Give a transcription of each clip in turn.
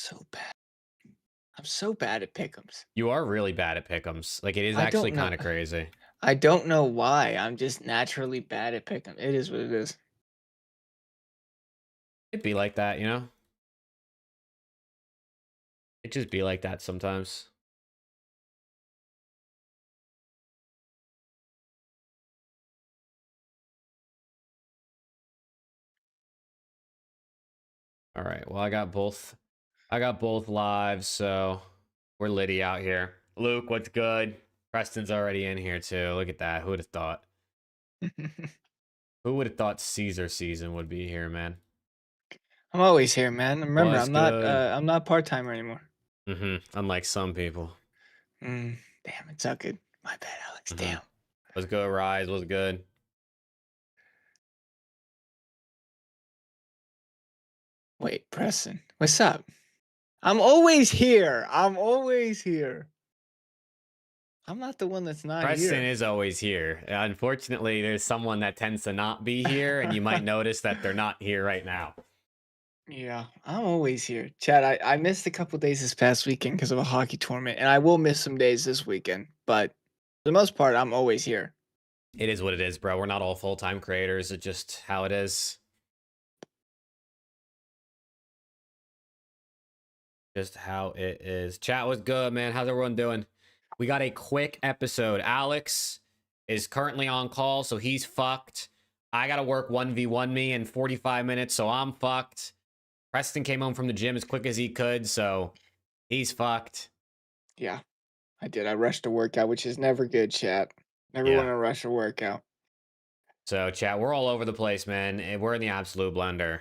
So bad. I'm so bad at pick'ems. You are really bad at pick'ems. Like, it is I actually don't know. kind of crazy. I don't know why. I'm just naturally bad at pick'em. It is what it is. It'd be like that, you know? It just be like that sometimes. All right. Well, I got both lives, so we're litty out here. Luke, what's good? Preston's already in here too. Look at that. Who would have thought? Who would have thought Caesar season would be here, man? I'm always here, man. Remember, Was good. I'm not part-timer anymore. Unlike some people. Damn, it's not good. My bad, Alex. Mm-hmm. Damn. Was good, Rise. Was good. Wait, Preston. What's up? I'm always here. I'm always here. I'm not the one that's not Preston here. is always here. Unfortunately, there's someone that tends to not be here, and you might notice that they're not here right now. Yeah, I'm always here. Chad, I missed a couple days this past weekend because of a hockey tournament, and I will miss some days this weekend. But for the most part, I'm always here. It is what it is, bro. We're not all full-time creators. It's just how it is. Just how it is. Chat was good, man. How's everyone doing? We got a quick episode. Alex is currently on call, so he's fucked. I gotta work 1v1 me in 45 minutes, so I'm fucked. Preston came home from the gym as quick as he could, so he's fucked. Yeah, I did. I rushed a workout, which is never good, chat. Never want Yeah. to rush a workout. So, chat, we're all over the place, man. We're in the absolute blender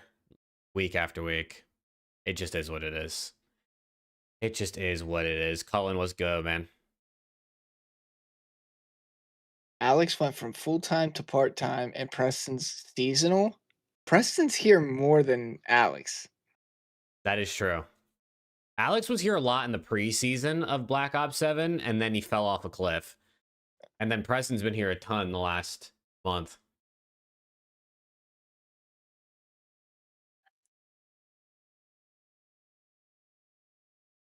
week after week. It just is what it is. It just is what it is. Cullen was good, man. Alex went from full time to part time, and Preston's seasonal. Preston's here more than Alex. That is true. Alex was here a lot in the preseason of Black Ops 7, and then he fell off a cliff. And then Preston's been here a ton the last month.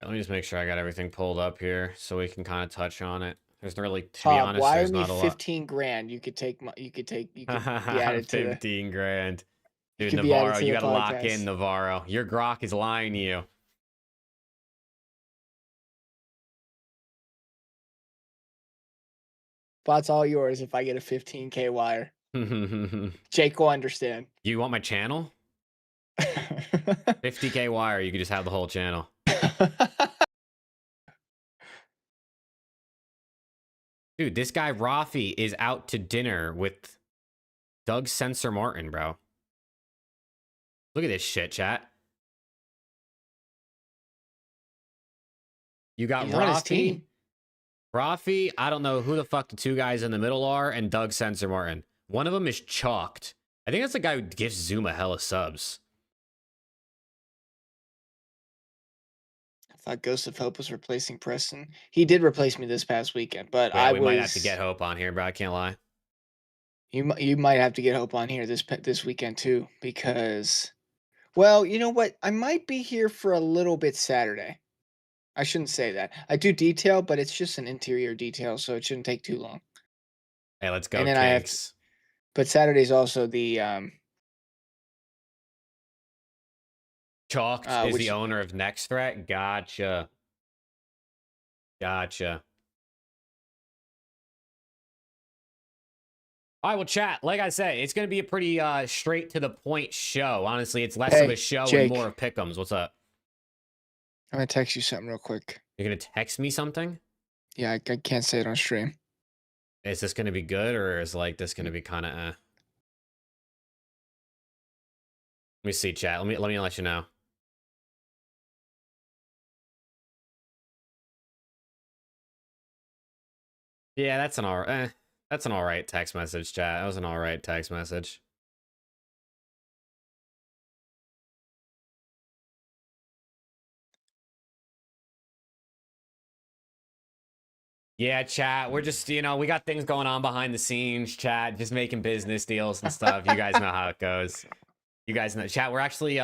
Let me just make sure I got everything pulled up here so we can kind of touch on it. There's really, to be Tob, honest, wire there's me not a lot. 15 grand. You could be added to the 15 grand. you Dude, could be added Navarro, to you the got to lock in, podcast. Navarro. Your Grok is lying to you. Spot's all yours if I get a 15K wire. Jake will understand. You want my channel? 50K wire, you could just have the whole channel. Dude, this guy Rafi is out to dinner with Doug Sensor Martin, bro. Look at this shit, chat. You got He's on his team. Rafi, I don't know who the fuck the two guys in the middle are, and Doug Sensor Martin. One of them is chalked. I think that's the guy who gives Zuma hella subs. I thought Ghost of Hope was replacing Preston. He did replace me this past weekend, but Yeah, I we might have to get was. Hope on here, bro. I can't lie. You might have to get Hope on here this weekend too, because, well, you know what? I might be here for a little bit Saturday. I shouldn't say that. I do detail, but it's just an interior detail, so it shouldn't take too long. Hey, let's And go, then I have to, Kinks. but Saturday's also the Chalked is the which owner of Next Threat. Gotcha. Gotcha. All right, well, chat. Like I said, it's going to be a pretty straight to the point show. Honestly, it's less of a hey, show and more Jake, of pick'ems. What's up? I'm gonna text you something real quick. You're going to text me something? Yeah, I can't say it on stream. Is this going to be good, or is like this going to be kind of Let me see, chat. Let me let you know. Yeah, that's that's an all right text message, chat. That was an all right text message. Yeah, chat. We're just, we got things going on behind the scenes, chat, just making business deals and stuff. You guys know how it goes. You guys know. Chat, we're actually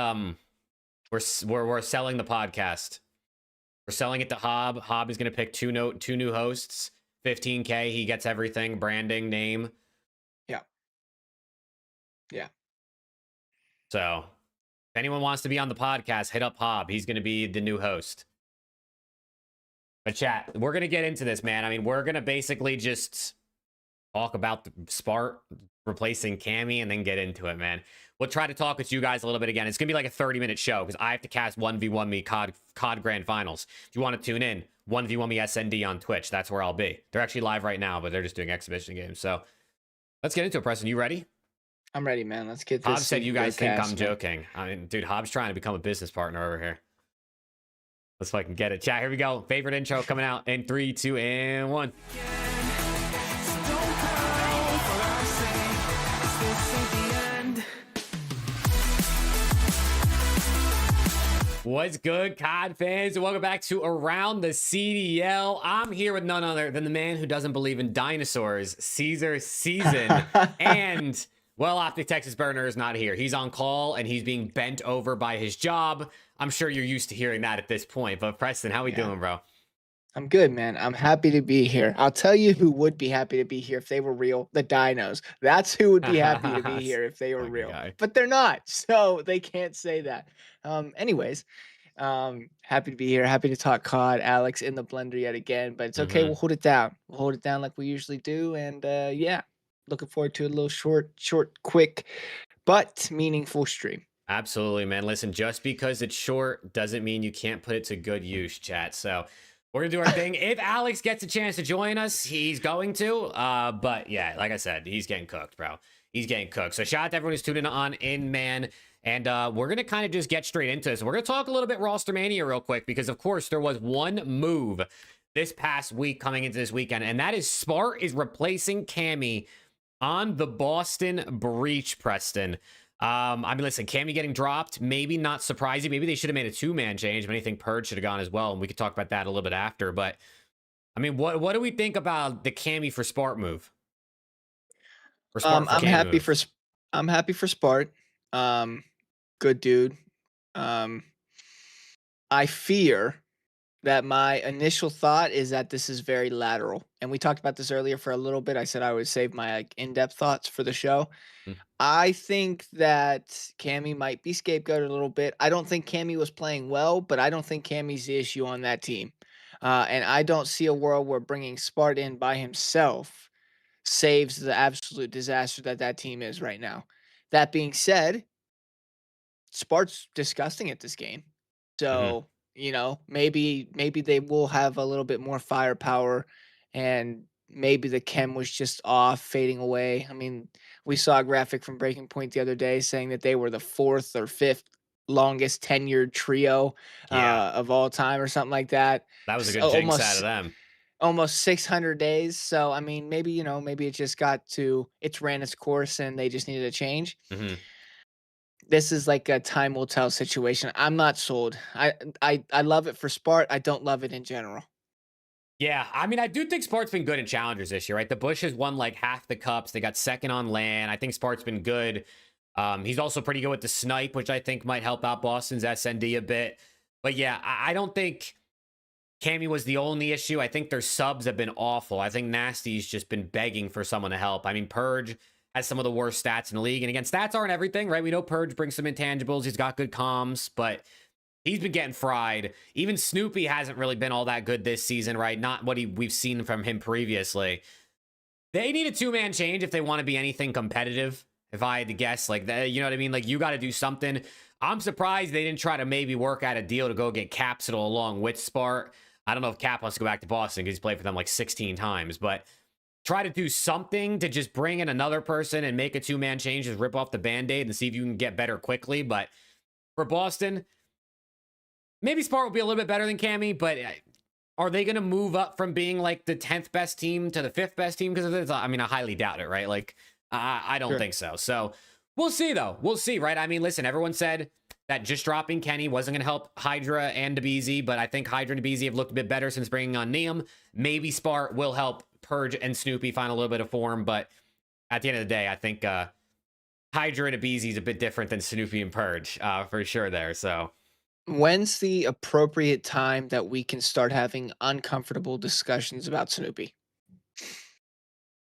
We're selling the podcast. We're selling it to Hob. Hob is going to pick two new hosts. 15K. He gets everything: branding, name. Yeah. Yeah. So if anyone wants to be on the podcast, hit up Hob. He's going to be the new host. But chat, we're going to get into this, man. I mean, we're going to basically just talk about the Spart replacing Cammy and then get into it, man. We'll try to talk with you guys a little bit again. It's gonna be like a 30-minute show because I have to cast 1v1 me COD Grand Finals. If you want to tune in, 1v1 me SND on Twitch. That's where I'll be. They're actually live right now, but they're just doing exhibition games. So let's get into it, Preston. You ready? I'm ready, man. Let's get Hobbs this. said you guys think I'm man. joking. I mean, dude, Hobbs trying to become a business partner over here. Let's fucking get it. Chat, here we go. Favorite intro coming out in 3, 2, and 1. What's good, COD fans? And welcome back to Around the CDL. I'm here with none other than the man who doesn't believe in dinosaurs, Caesar Season. And, well, OPTIC Texas Burner is not here. He's on call and he's being bent over by his job. I'm sure you're used to hearing that at this point. But Preston, how we doing, bro? I'm good, man. I'm happy to be here. I'll tell you who would be happy to be here if they were real. The dinos. That's who would be happy to be here if they were real. Guy. But they're not, so they can't say that. Anyways, happy to be here. Happy to talk COD, Alex in the blender yet again. But it's okay. We'll hold it down. We'll hold it down like we usually do. And yeah, looking forward to a little short, quick, but meaningful stream. Absolutely, man. Listen, just because it's short doesn't mean you can't put it to good use, chat. So we're gonna do our thing. If Alex gets a chance to join us, he's going to. But yeah, like I said, he's getting cooked, bro. He's getting cooked. So shout out to everyone who's tuning in, man. And we're gonna kind of just get straight into this. We're gonna talk a little bit roster mania real quick because, of course, there was one move this past week coming into this weekend, and that is Spart is replacing Cammy on the Boston Breach, Preston. I mean, listen, Cammy getting dropped, maybe not surprising. Maybe they should have made a two-man change. If anything, Purge should have gone as well, and we could talk about that a little bit after. But I mean, what do we think about the Cammy for Spart move? Or Spart for I'm happy for Spart. Good dude. I fear that my initial thought is that this is very lateral, and we talked about this earlier for a little bit. I said I would save my in-depth thoughts for the show. I think that Cammy might be scapegoated a little bit. I don't think Cammy was playing well, but I don't think Cammy's the issue on that team. And I don't see a world where bringing Spart in by himself saves the absolute disaster that team is right now. That being said, Spart's disgusting at this game. So, you know, maybe they will have a little bit more firepower and maybe the chem was just off, fading away. I mean, we saw a graphic from Breaking Point the other day saying that they were the 4th or 5th longest tenured trio of all time or something like that. That was a good jinx out of them. Almost 600 days. So, I mean, maybe, you know, maybe it just it's ran its course and they just needed a change. This is like a time will tell situation. I'm not sold. I love it for Spart. I don't love it in general. Yeah, I mean, I do think Spart's been good in challengers this year, right? The Bush has won like half the cups. They got second on LAN. I think Spart's been good. He's also pretty good with the snipe, which I think might help out Boston's SND a bit. But yeah, I don't think Cammy was the only issue. I think their subs have been awful. I think Nasty's just been begging for someone to help. I mean, Purge has some of the worst stats in the league. And again, stats aren't everything, right? We know Purge brings some intangibles. He's got good comms, but he's been getting fried. Even Snoopy hasn't really been all that good this season, right? Not what we've seen from him previously. They need a two-man change if they want to be anything competitive. If I had to guess, like that, you know what I mean? Like, you got to do something. I'm surprised they didn't try to maybe work out a deal to go get Capsule along with Spart. I don't know if Cap wants to go back to Boston because he's played for them like 16 times, but try to do something to just bring in another person and make a two-man change, just rip off the Band-Aid and see if you can get better quickly. But for Boston, maybe Spart will be a little bit better than Cammy, but are they going to move up from being like the 10th best team to the 5th best team? Because of this? I mean, I highly doubt it, right? Like, I don't think so. So we'll see, though. We'll see, right? I mean, listen, everyone said that just dropping Kenny wasn't going to help Hydra and DeBeezy, but I think Hydra and DeBeezy have looked a bit better since bringing on Neum. Maybe Spart will help Purge and Snoopy find a little bit of form, but at the end of the day, I think Hydra and DeBeezy is a bit different than Snoopy and Purge, for sure there. So When's the appropriate time that we can start having uncomfortable discussions about Snoopy?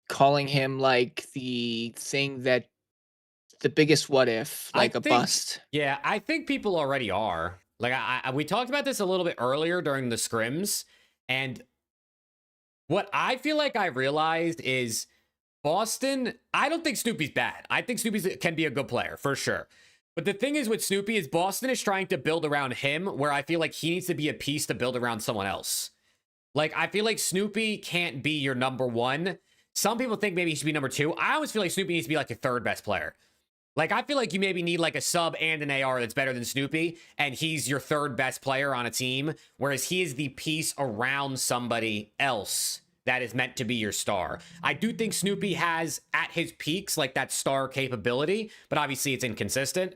Calling him like the thing that the biggest what if, I like a think, bust. yeah, I think people already are. Like, we talked about this a little bit earlier during the scrims, and what I feel like I realized is Boston. I don't think Snoopy's bad. I think Snoopy can be a good player for sure. But the thing is with Snoopy is Boston is trying to build around him, where I feel like he needs to be a piece to build around someone else. Like, I feel like Snoopy can't be your number one. Some people think maybe he should be number two. I always feel like Snoopy needs to be like your third best player. Like, I feel like you maybe need like a sub and an AR that's better than Snoopy, and he's your third best player on a team, whereas he is the piece around somebody else that is meant to be your star. I do think Snoopy has at his peaks like that star capability, but obviously it's inconsistent.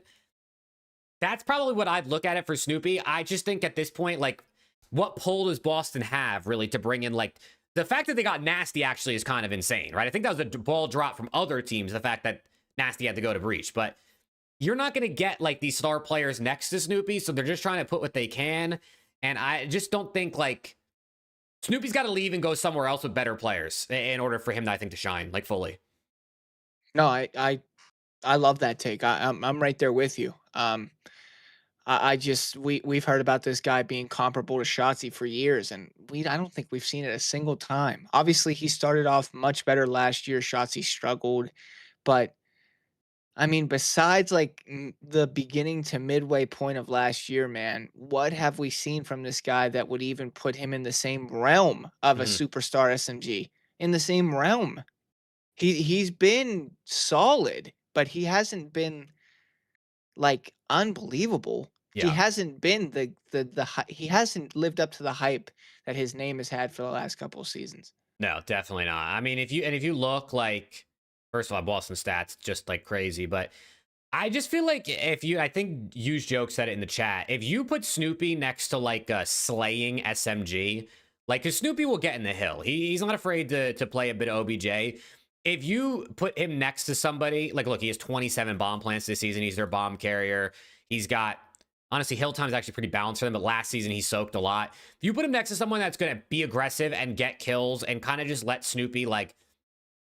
That's probably what I'd look at it for Snoopy. I just think at this point, like, what pull does Boston have really to bring in like the fact that they got Nasty actually is kind of insane, right? I think that was a ball drop from other teams, the fact that Nasty had to go to Breach, but you're not going to get like these star players next to Snoopy, so they're just trying to put what they can. And I just don't think like Snoopy's got to leave and go somewhere else with better players in order for him, I think, to shine like fully. No, I love that take. I'm right there with you. I just we've heard about this guy being comparable to Shotzi for years, and I don't think we've seen it a single time. Obviously, he started off much better last year. Shotzi struggled, but I mean, besides like the beginning to midway point of last year, man, what have we seen from this guy that would even put him in the same realm of a Mhm. superstar SMG? In the same realm, he's been solid, but he hasn't been like, unbelievable. He Yeah. hasn't been he hasn't lived up to the hype that his name has had for the last couple of seasons. No, definitely not. I mean, if you look like, first of all, Boston stats just like crazy, but I just feel like if you, I think Use Joke said it in the chat. If you put Snoopy next to like a slaying SMG, like, because Snoopy will get in the hill. He's not afraid to play a bit of OBJ. If you put him next to somebody, like, look, he has 27 bomb plants this season. He's their bomb carrier. He's got, honestly, hill time is actually pretty balanced for them, but last season he soaked a lot. If you put him next to someone that's going to be aggressive and get kills and kind of just let Snoopy, like,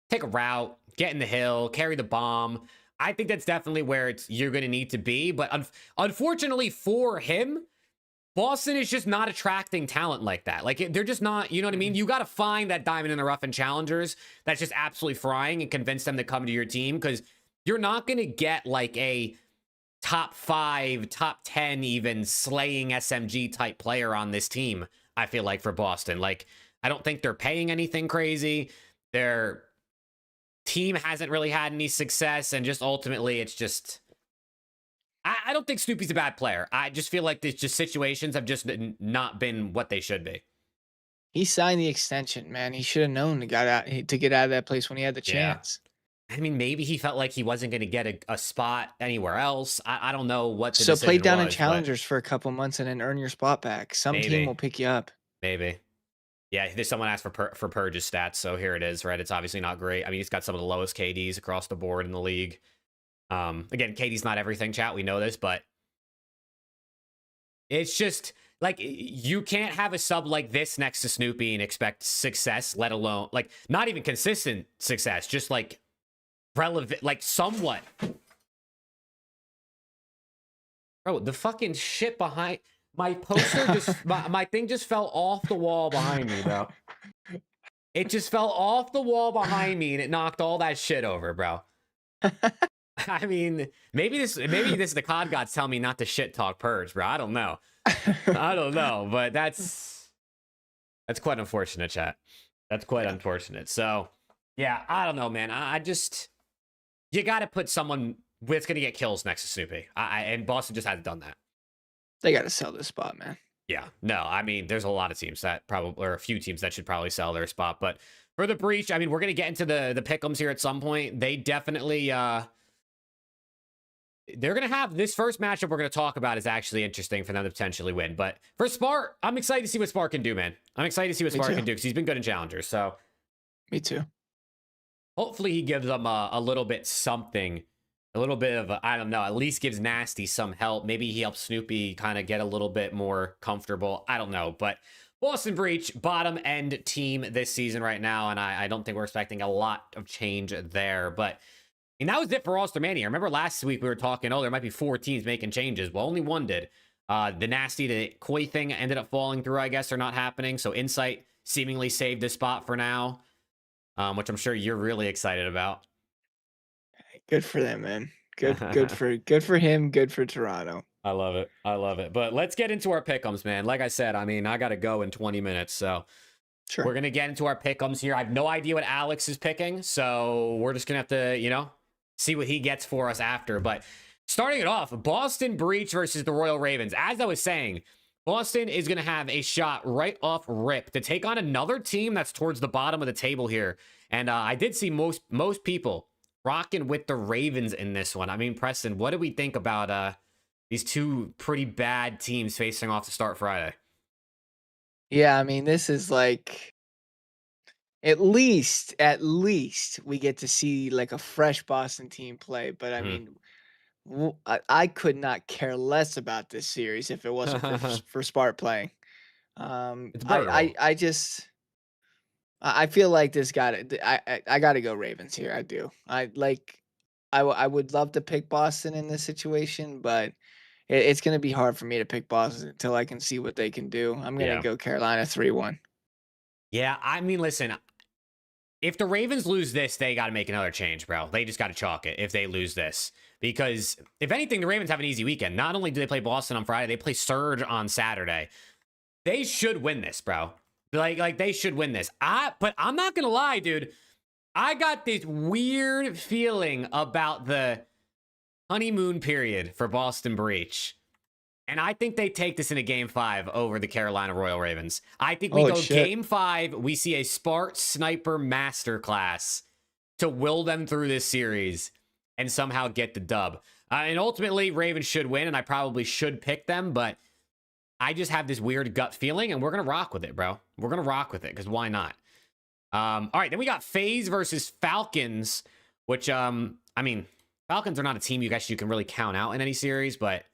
take a route, get in the hill, carry the bomb, I think that's definitely where you're going to need to be. But unfortunately for him, Boston is just not attracting talent like that. Like, they're just not, you know what I mean? Mhm. You got to find that diamond in the rough and challengers that's just absolutely frying and convince them to come to your team, because you're not going to get like a top 5, top 10 even slaying SMG type player on this team, I feel like, for Boston. Like, I don't think they're paying anything crazy. Their team hasn't really had any success, and just ultimately it's just, I don't think Snoopy's a bad player. I just feel like there's just situations have just not been what they should be. He signed the extension, man. He should have known to get out of that place when he had the Yeah. chance. I mean, maybe he felt like he wasn't going to get a spot anywhere else. I don't know what the So play decision down in was, but challengers for a couple months and then earn your spot back. Some team will maybe, pick you up. maybe. Yeah, there's someone asked for Purge's stats, so here it is, right? It's obviously not great. I mean, he's got some of the lowest KDs across the board in the league. Again, KD's not everything, chat. We know this, but it's just like you can't have a sub like this next to Snoopy and expect success, let alone like not even consistent success, just like relevant, like somewhat. Bro, the fucking shit behind my poster just my thing just fell off the wall behind me, bro. It just fell off the wall behind me and it knocked all that shit over, bro. I mean, maybe this the COD gods tell me not to shit talk Purge, bro. I don't know. I don't know, but that's quite unfortunate, chat. That's quite Yeah, unfortunate. So, yeah, I don't know, man. I just, you got to put someone that's going to get kills next to Snoopy. And Boston just hasn't done that. they got to sell this spot, man. Yeah, no, I mean, there's a lot of teams that probably, or a few teams that should probably sell their spot. But for the breach, I mean, we're going to get into the pick'ems here at some point. They definitely, they're going to have this first matchup we're going to talk about is actually interesting for them to potentially win. But for Spark, I'm excited to see what Spark can do, man. I'm excited to see what Me Spark too. can do because he's been good in challengers. So Me too. hopefully he gives them a little bit something a little bit of I don't know, at least gives Nasty some help. Maybe he helps Snoopy kind of get a little bit more comfortable. I don't know, but Boston Breach, bottom end team this season right now, and I don't think we're expecting a lot of change there. But and that was it for All-Star Mania. Remember last week we were talking, oh, there might be 4 teams making changes. Well, only one did. The Nasty to Koi thing ended up falling through, I guess, or not happening. So Insight seemingly saved his spot for now, which I'm sure you're really excited about. Good for them, man. Good for him, good for Toronto. I love it. I love it. But let's get into our pick'ems, man. Like I said, I mean, I got to go in 20 minutes. So Sure. we're going to get into our pick'ems here. I have no idea what Alex is picking. So we're just going to have to, see what he gets for us after. But starting it off, Boston Breach versus the Royal Ravens. As I was saying, Boston is going to have a shot right off rip to take on another team that's towards the bottom of the table here. And I did see most people rocking with the Ravens in this one. I mean, Preston, what do we think about these two pretty bad teams facing off to start Friday? Yeah, I mean, this is like at least we get to see like a fresh Boston team play, but I Mhm. mean, I could not care less about this series if it wasn't for Smart playing. It's I I brutal. I just I feel like this got it. I got to go Ravens here. I do. I would love to pick Boston in this situation, but it's going to be hard for me to pick Boston until I can see what they can do. I'm going to Yeah. go Carolina 3-1. Yeah, I mean, listen, if the Ravens lose this, they got to make another change, bro. They just got to chalk it if they lose this. Because if anything, the Ravens have an easy weekend. Not only do they play Boston on Friday, they play Surge on Saturday. They should win this, bro. Like they should win this. But I'm not gonna lie, dude. I got this weird feeling about the honeymoon period for Boston Breach. And I think they take this in a game 5 over the Carolina Royal Ravens. I think we Oh go shit. game 5. We see a Spark Sniper masterclass to will them through this series and somehow get the dub. And ultimately, Ravens should win, and I probably should pick them, but I just have this weird gut feeling, and we're going to rock with it, bro. We're going to rock with it because why not? All right, then we got FaZe versus Falcons, which, I mean, Falcons are not a team you can really count out in any series, but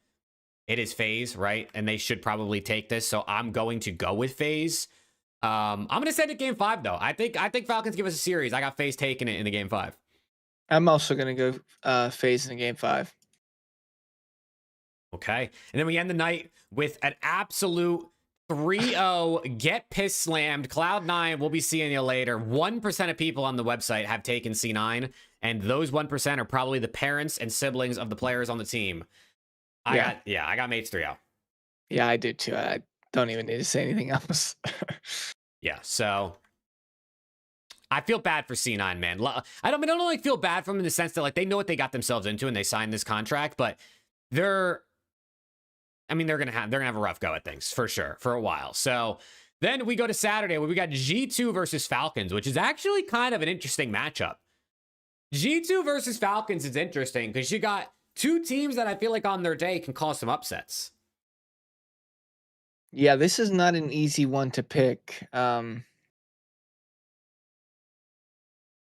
it is FaZe, right? And they should probably take this. So I'm going to go with FaZe. I'm going to send it game 5, though. I think Falcons give us a series. I got FaZe taking it in the game 5. I'm also going to go FaZe in game 5. Okay. And then we end the night with an absolute 3-0 get piss slammed. Cloud9, we'll be seeing you later. 1% of people on the website have taken C9, and those 1% are probably the parents and siblings of the players on the team. Yeah. I got mates 3-0. Yeah, I do too. I don't even need to say anything else. Yeah, so I feel bad for C9, man. I don't like feel bad for them in the sense that like they know what they got themselves into and they signed this contract, but they're they're gonna have a rough go at things for sure for a while. So then we go to Saturday where we got G2 versus Falcons, which is actually kind of an interesting matchup. G2 versus Falcons is interesting because you got two teams that I feel like on their day can cause some upsets. Yeah, this is not an easy one to pick. However,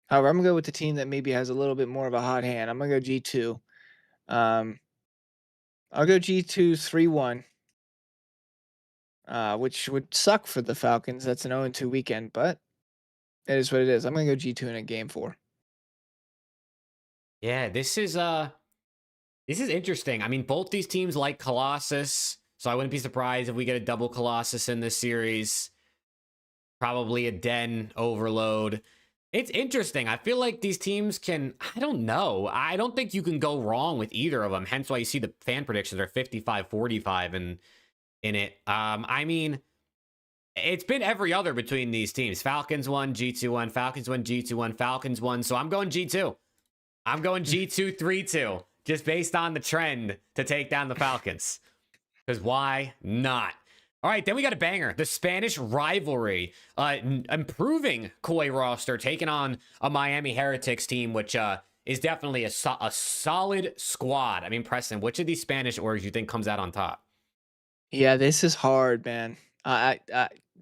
I'm gonna go with the team that maybe has a little bit more of a hot hand. I'm gonna go G2. Um, I'll go G2 3-1, which would suck for the Falcons. That's an 0-2 weekend, but it is what it is. I'm gonna go G2 in a game 4. Yeah, this is interesting. I mean, both these teams like Colossus, so I wouldn't be surprised if we get a double Colossus in this series. Probably a Den overload. It's interesting. I feel like these teams I don't know. I don't think you can go wrong with either of them. Hence why you see the fan predictions are 55-45 in it. I mean, it's been every other between these teams. Falcons won, G2 won, Falcons won, G2 won, Falcons won. So I'm going G2. I'm going G2 3-2 just based on the trend to take down the Falcons. Because why not? All right, then we got a banger. The Spanish rivalry. Improving Koi roster, taking on a Miami Heretics team, which is definitely a solid squad. I mean, Preston, which of these Spanish orgs you think comes out on top? Yeah, this is hard, man.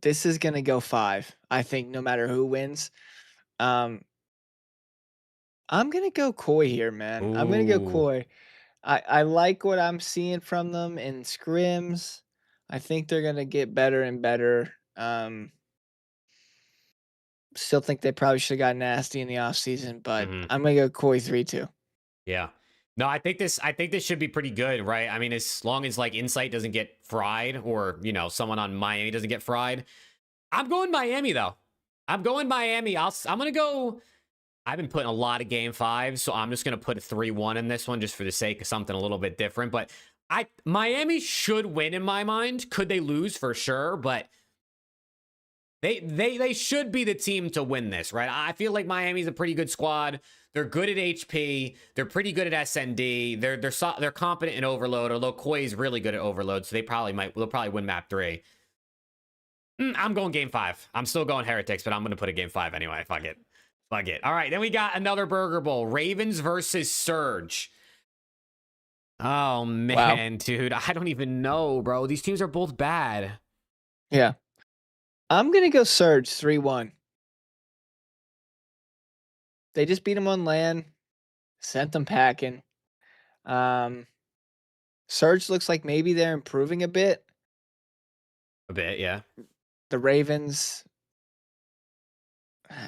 This is gonna go 5. I think no matter who wins. Um, I'm gonna go Koi here, man. I'm gonna go Ooh. Koi. I like what I'm seeing from them in scrims. I think they're gonna get better and better. Still think they probably should have got nasty in the offseason, but Hmm. I'm gonna go Koi 3-2. Yeah. No, I think this should be pretty good, right? I mean, as long as like Insight doesn't get fried or, someone on Miami doesn't get fried. I'm going Miami though. I'm going Miami. I'm going to go. I've been putting a lot of game fives, so I'm just going to put a 3-1 in this one just for the sake of something a little bit different, but Miami should win in my mind. Could they lose? For sure, but they should be the team to win this, right? I feel like Miami's a pretty good squad. They're good at HP. They're pretty good at SND. They're competent in Overload. Although Koi's really good at Overload, so they'll probably win map 3. I'm going game 5. I'm still going Heretics, but I'm going to put a game 5 anyway. Fuck it. Fuck it. All right, then we got another Burger Bowl. Ravens versus Surge. Oh Wow. man, dude, I don't even know, bro. These teams are both bad. Yeah. I'm gonna go Surge 3-1. They just beat them on land, sent them packing. Um, Surge looks like maybe they're improving a bit. A bit, yeah. The Ravens,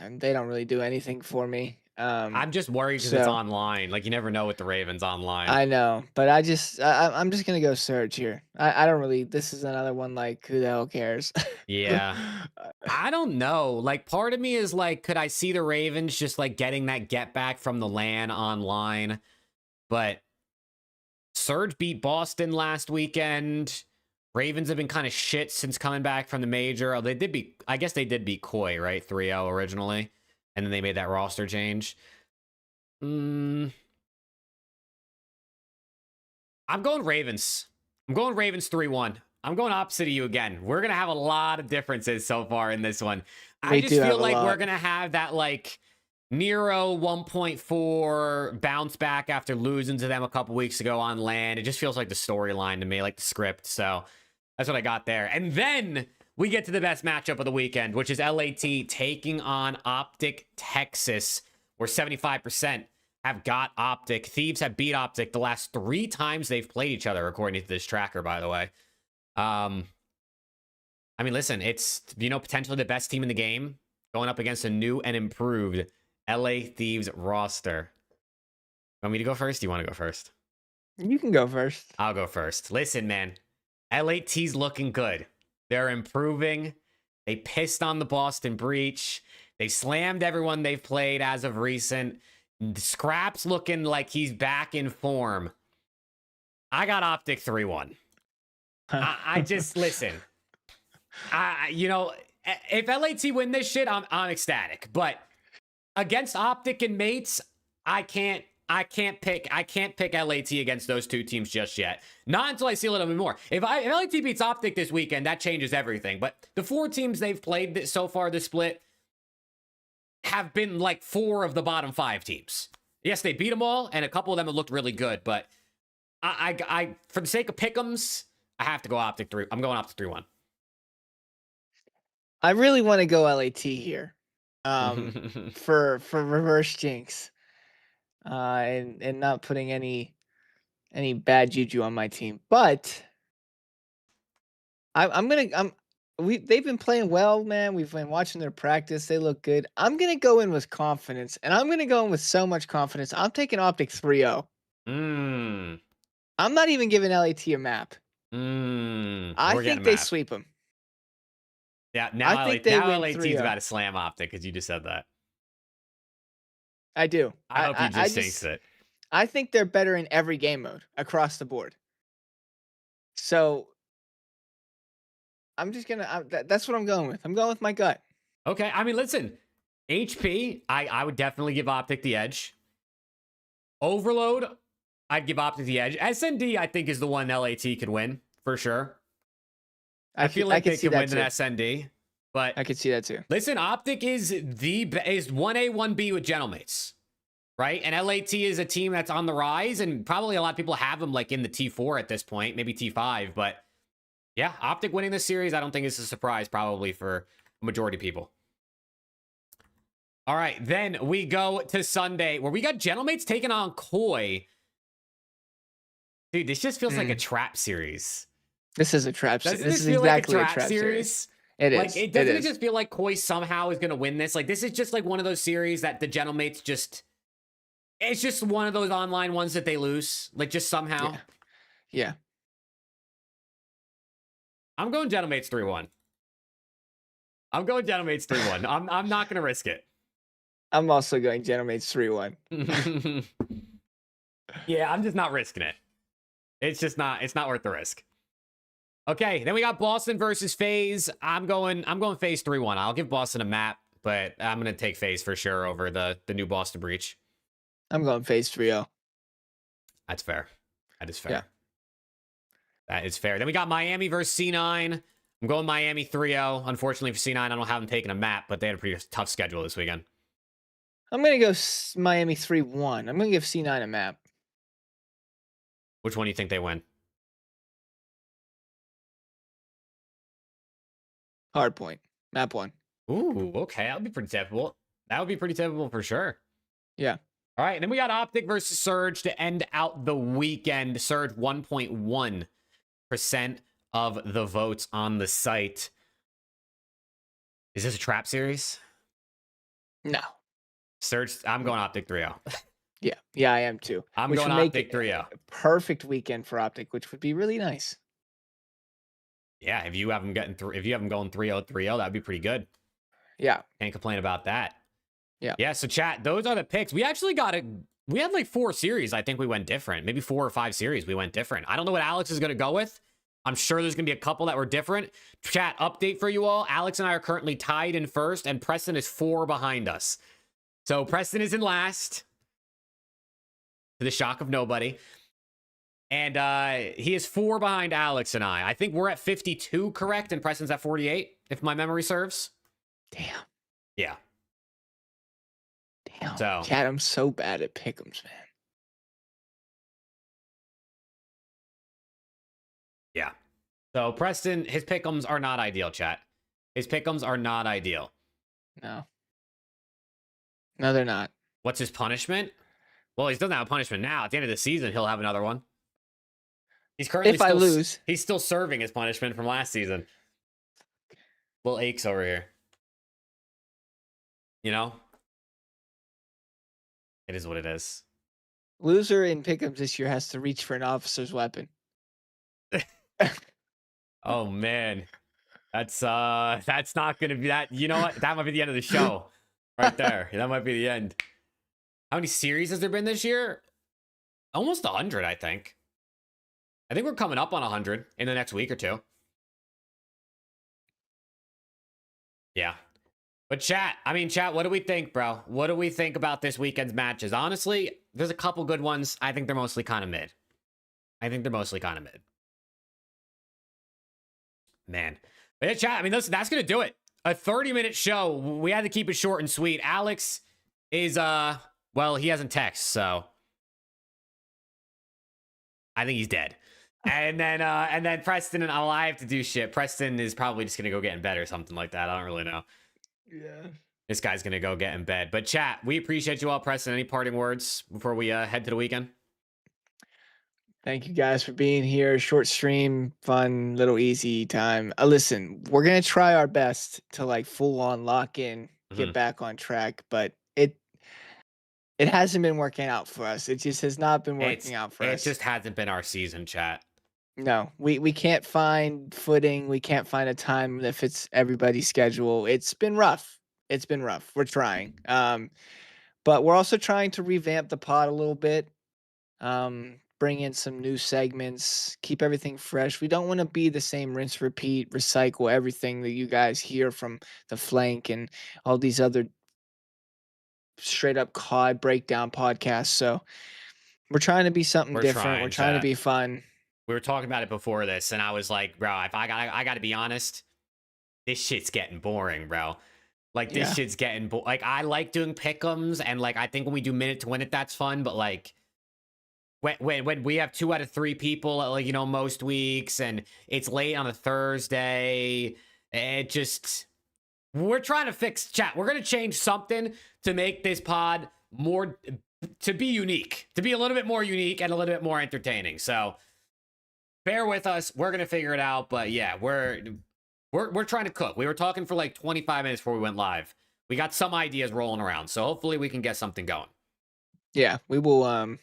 they don't really do anything for me. I'm just worried because it's So online. Like you never know with the Ravens online. I know, but I'm just gonna go Surge here. I don't really. This is another one like who the hell cares? Yeah. I don't know. Like part of me is like, could I see the Ravens just like getting that get back from the LAN online? But Surge beat Boston last weekend. Ravens have been kind of shit since coming back from the major. Oh, I guess they did beat Koi, right? 3-0 originally. And then they made that roster change. Mm, I'm going Ravens. I'm going Ravens 3-1. I'm going opposite of you again. We're going to have a lot of differences so far in this one. I We just do feel have a like we're lot. going to have that like Nero 1.4 bounce back after losing to them a couple weeks ago on land. It just feels like the storyline to me, like the script. So that's what I got there. And then we get to the best matchup of the weekend, which is LAT taking on OPTIC Texas, where 75% have got OPTIC. Thieves have beat OPTIC the last 3 times they've played each other, according to this tracker, by the way. I mean, listen, it's, potentially the best team in the game going up against a new and improved LA Thieves roster. Want me to go first? Do you want to go first? You can go first. I'll go first. Listen, man, LAT's looking good. They're improving. They pissed on the Boston Breach. They slammed everyone they've played as of recent. Scrap's looking like he's back in form. I got Optic 3-1. I just listen. If LAT win this shit, I'm ecstatic. But against Optic and Mates, I can't pick LAT against those two teams just yet. Not until I see a little bit more. If LAT beats Optic this weekend, that changes everything. But the 4 teams they've played so far this split have been like 4 of the bottom 5 teams. Yes, they beat them all, and a couple of them have looked really good. But I for the sake of pick'ems, I have to go Optic 3. I'm going Optic 3-1. I really want to go LAT here. For reverse jinx. And not putting any bad juju on my team. But I'm gonna they've been playing well, man. We've been watching their practice. They look good. I'm gonna go in with confidence, and I'm gonna go in with so much confidence. I'm taking Optic 3-0. Mmm. I'm not even giving LAT a map. I We're getting think a they map. sweep them. Yeah, I now think they win LAT's 3-0. about to slam Optic because you just said that. I do. I hope you I just jinx just it. I think they're better in every game mode across the board. So I'm just gonna. That's what I'm going with. I'm going with my gut. Okay, I mean, listen, HP, I would definitely give Optic the edge. Overload, I'd give Optic the edge. SND, I think, is the one LAT could win for sure. I feel I like could they see could that win an too. SND, but I could see that too. listen, Optic is is 1A 1B with Gentlemates, right? And LAT is a team that's on the rise, and probably a lot of people have them like in the T4 at this point, maybe T5, but yeah, Optic winning this series, I don't think is a surprise probably for a majority of people. All right, then we go to Sunday where we got Gentlemates taking on Koi. Dude, this just feels like a Mm, trap series. this is a trap. Doesn't This this is feel like a exactly a trap trap series. series? It Like, is. it It doesn't it is. just feel like Koi somehow is gonna win this? Like, this is just like one of those series that the Gentlemates just. It's just one of those online ones that they lose, like just somehow. Yeah. Yeah. I'm going Gentlemates 3-1. I'm going Gentlemates 3-1. I'm not gonna risk it. I'm also going Gentlemates 3-1. Yeah, I'm just not risking it. It's not worth the risk. Okay, then we got Boston versus FaZe. I'm going FaZe 3-1. I'll give Boston a map, but I'm gonna take FaZe for sure over the new Boston Breach. I'm going FaZe 3-0. That's fair. That is Yeah. fair. That is fair. Then we got Miami versus C9. I'm going Miami 3-0. Unfortunately for C9, I don't have them taking a map, but they had a pretty tough schedule this weekend. I'm going to go Miami 3-1. I'm going to give C9 a map. Which one do you think they win? Hard point. Map 1. Ooh, okay. That would be pretty typical. That would be pretty typical for sure. Yeah. All right, and then we got OPTIC versus Surge to end out the weekend. Surge 1.1% of the votes on the site. Is this a trap series? No. Surge, I'm going OPTIC 3-0. Yeah. Yeah, I am too. I'm Which going would make OPTIC it 3-0. a perfect weekend for OPTIC, which would be really nice. Yeah, if you have them going 3-0, that'd be pretty good. Yeah. Can't complain about that. Yeah. Yeah, so chat, those are the picks. We actually we had like 4 series. I think we went different. Maybe 4 or 5 series we went different. I don't know what Alex is going to go with. I'm sure there's going to be a couple that were different. Chat, update for you all. Alex and I are currently tied in first, and Preston is 4 behind us. So Preston is in last, to the shock of nobody. And he is 4 behind Alex and I. I think we're at 52, correct? And Preston's at 48, if my memory serves. Damn. Yeah. Damn. So, Chad, I'm so bad at pick'ems, man. yeah. So Preston, his pick'ems are not ideal, chat. His pick'ems are not ideal. No. No, they're not. What's his punishment? Well, he doesn't have a punishment now. At the end of the season, he'll have another one. He's currently If I lose. He's still serving his punishment from last season. Little aches over here. You know? It is what it is. Loser in pick'ems this year has to reach for an officer's weapon. Oh man. That's not gonna be that. You know what? That might be the end of the show. Right there. That might be the end. How many series has there been this year? Almost 100, I think. I think we're coming up on 100 in the next week or two. Yeah. But chat, what do we think, bro? What do we think about this weekend's matches? Honestly, there's a couple good ones. I think they're mostly kind of mid. Man. But yeah, chat, listen, that's going to do it. A 30-minute show. We had to keep it short and sweet. Alex is, well, he hasn't texted, so I think he's dead. And then Preston and I have to do shit. Preston is probably just going to go get in bed or something like that. I don't really know. Yeah. This guy's going to go get in bed. But chat, we appreciate you all. Preston, any parting words before we head to the weekend? Thank you guys for being here. Short stream, fun, little easy time. Listen, we're gonna try our best to like full on lock in, get back on track, but it hasn't been working out for us. It just has not been working out for us. It just hasn't been our season, chat. No, we can't find footing. We can't find a time that fits everybody's schedule. It's been rough. We're trying. But we're also trying to revamp the pod a little bit. Bring in some new segments, keep everything fresh. We don't want to be the same rinse, repeat, recycle everything that you guys hear from the flank and all these other straight up COD breakdown podcasts. So we're trying to be something different. We're trying to be fun. We were talking about it before this, and I was like, bro, if I got to be honest, this shit's getting boring, bro. Like, this shit's getting like, I like doing pick'ems, and like, I think when we do minute to win it, that's fun. But like, when we have 2 out of 3 people, like, most weeks, and it's late on a Thursday, it just, we're trying to fix chat. We're going to change something to make this pod more, to be unique, to be a little bit more unique and a little bit more entertaining. So bear with us. We're going to figure it out. But yeah, we're trying to cook. We were talking for like 25 minutes before we went live. We got some ideas rolling around. So hopefully we can get something going. Yeah, we will.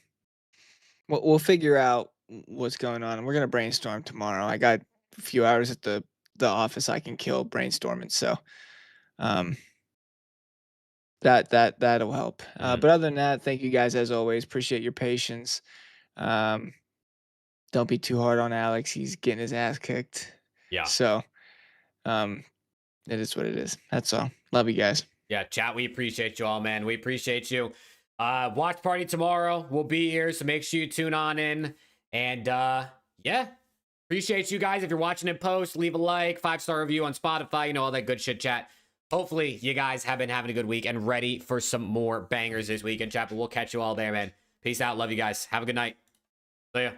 We'll figure out what's going on, and we're gonna brainstorm tomorrow. I got a few hours at the office I can kill brainstorming, so um, that'll help. Mhm. But other than that, thank you guys as always. Appreciate your patience. Um, don't be too hard on Alex. He's getting his ass kicked. Yeah. So um, it is what it is. That's all. Love you guys. Yeah, chat, we appreciate you all, man. We appreciate you. Watch party tomorrow. We'll be here, so make sure you tune on in. And yeah, appreciate you guys. If you're watching in post, leave a like, 5-star review on Spotify, you know, all that good shit, chat. Hopefully, you guys have been having a good week and ready for some more bangers this weekend, chat. But we'll catch you all there, man. Peace out. Love you guys. Have a good night. See ya.